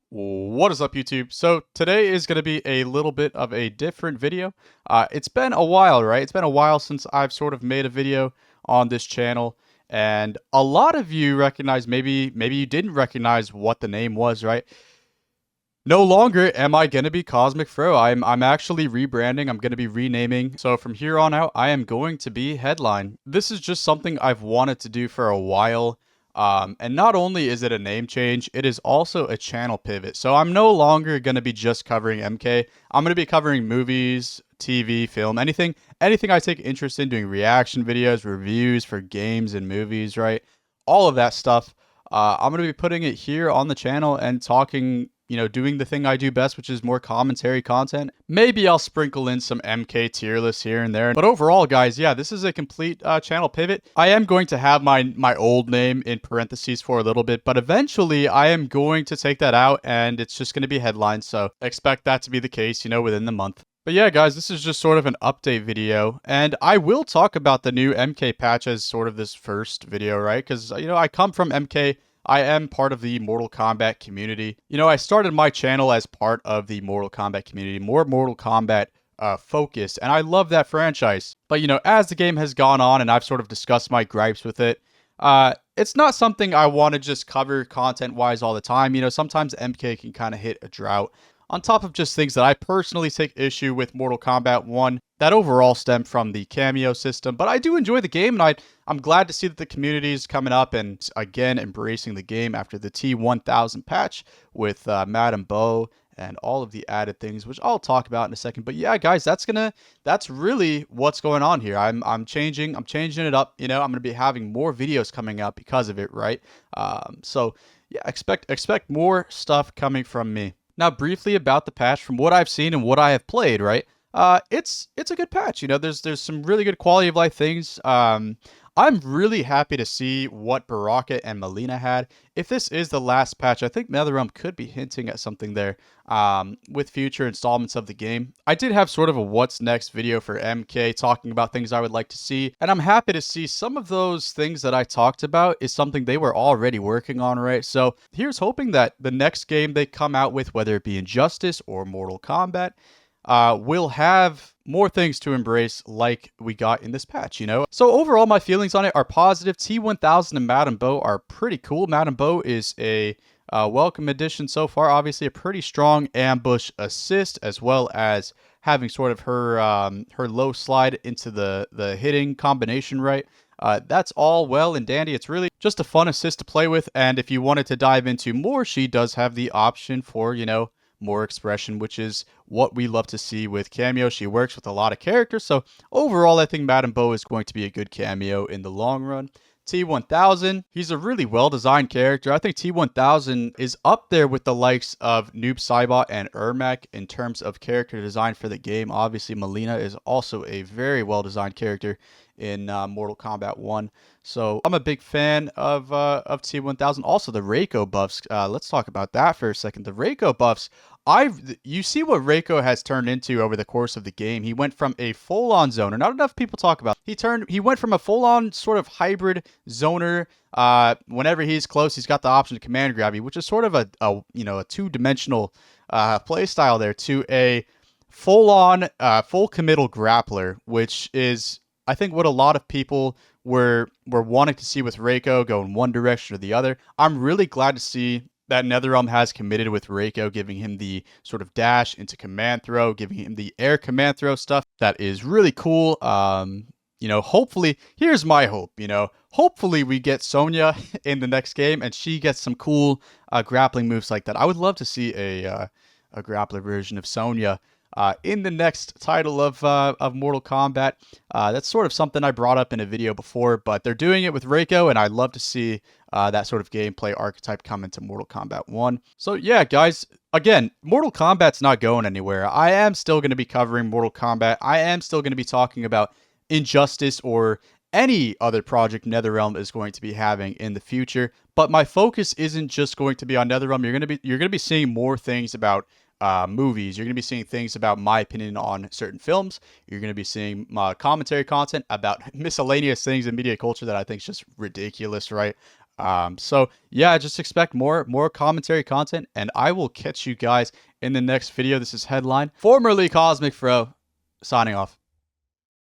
What is up, YouTube? So today is going to be a little bit of a different video. It's been a while, right? It's been a while since I've sort of made a video on this channel, and a lot of you recognize, maybe you didn't recognize what the name was, right? No longer am I going to be COSMICFRO. I'm actually rebranding. I'm going to be renaming. So from here on out, I am going to be Headline. This is just something I've wanted to do for a while. And not only is it a name change, it is also a channel pivot. So I'm no longer going to be just covering MK. I'm going to be covering movies, TV, film, anything I take interest in, doing reaction videos, reviews for games and movies, right? All of that stuff. I'm going to be putting it here on the channel and talking, doing the thing I do best, which is more commentary content. Maybe I'll sprinkle in some MK tier lists here and there. But overall, guys, yeah, this is a complete channel pivot. I am going to have my old name in parentheses for a little bit, but eventually I am going to take that out and it's just going to be Headlines. So expect that to be the case, within the month. But yeah, guys, this is just sort of an update video, and I will talk about the new MK patch as sort of this first video, right? Because, I come from MK. I am part of the Mortal Kombat community. I started my channel as part of the Mortal Kombat community, more Mortal Kombat focused, and I love that franchise. But, as the game has gone on and I've sort of discussed my gripes with it, it's not something I want to just cover content-wise all the time. Sometimes MK can kind of hit a drought. On top of just things that I personally take issue with Mortal Kombat 1, that overall stem from the cameo system. But I do enjoy the game, and I'm glad to see that the community is coming up and again embracing the game after the T1000 patch with Madame Bo and all of the added things, which I'll talk about in a second. But yeah, guys, that's really what's going on here. I'm changing it up. I'm gonna be having more videos coming out because of it, right? So yeah, expect more stuff coming from me. Now, briefly about the patch, from what I've seen and what I have played, right? It's a good patch. There's some really good quality of life things. I'm really happy to see what Baraka and Melina had. If this is the last patch, I think NetherRealm could be hinting at something there with future installments of the game. I did have sort of a what's next video for MK talking about things I would like to see, and I'm happy to see some of those things that I talked about is something they were already working on, right? So here's hoping that the next game they come out with, whether it be Injustice or Mortal Kombat, will have more things to embrace like we got in this patch. So overall, my feelings on it are positive. T1000 and Madame Bo are pretty cool. Madame Bo is a welcome addition so far. Obviously, a pretty strong ambush assist, as well as having sort of her low slide into the hitting combination, right? That's all well and dandy. It's really just a fun assist to play with, and if you wanted to dive into more, she does have the option for, more expression, which is what we love to see with cameo. She works with a lot of characters, so overall, I think Madame Bo is going to be a good cameo in the long run. T1000, he's a really well-designed character. I think T1000 is up there with the likes of Noob Saibot and Ermac in terms of character design for the game. Obviously, Melina is also a very well-designed character in Mortal Kombat 1. So I'm a big fan of T1000. Also, the Reiko buffs. Let's talk about that for a second. The Reiko buffs. You see what Reiko has turned into over the course of the game. He went from a full-on zoner. Not enough people talk about. He went from a full-on sort of hybrid zoner. Whenever he's close, he's got the option to command grab you, which is sort of a two-dimensional play style there, to a full-on full committal grappler, which is, I think, what a lot of people were wanting to see with Reiko go in one direction or the other. I'm really glad to see that NetherRealm has committed with Reiko, giving him the sort of dash into command throw, giving him the air command throw stuff. That is really cool. Hopefully, here's my hope, hopefully we get Sonya in the next game and she gets some cool grappling moves like that. I would love to see a grappler version of Sonya in the next title of Mortal Kombat. That's sort of something I brought up in a video before, but they're doing it with Reiko, and I'd love to see that sort of gameplay archetype come into Mortal Kombat 1. So yeah, guys, again, Mortal Kombat's not going anywhere. I am still going to be covering Mortal Kombat. I am still going to be talking about Injustice or any other project NetherRealm is going to be having in the future. But my focus isn't just going to be on NetherRealm. You're going to be seeing more things about movies. You're going to be seeing things about my opinion on certain films. You're going to be seeing commentary content about miscellaneous things in media culture that I think is just ridiculous, right? So yeah, just expect more commentary content, and I will catch you guys in the next video. This is Headline, formerly CosmicFro, signing off.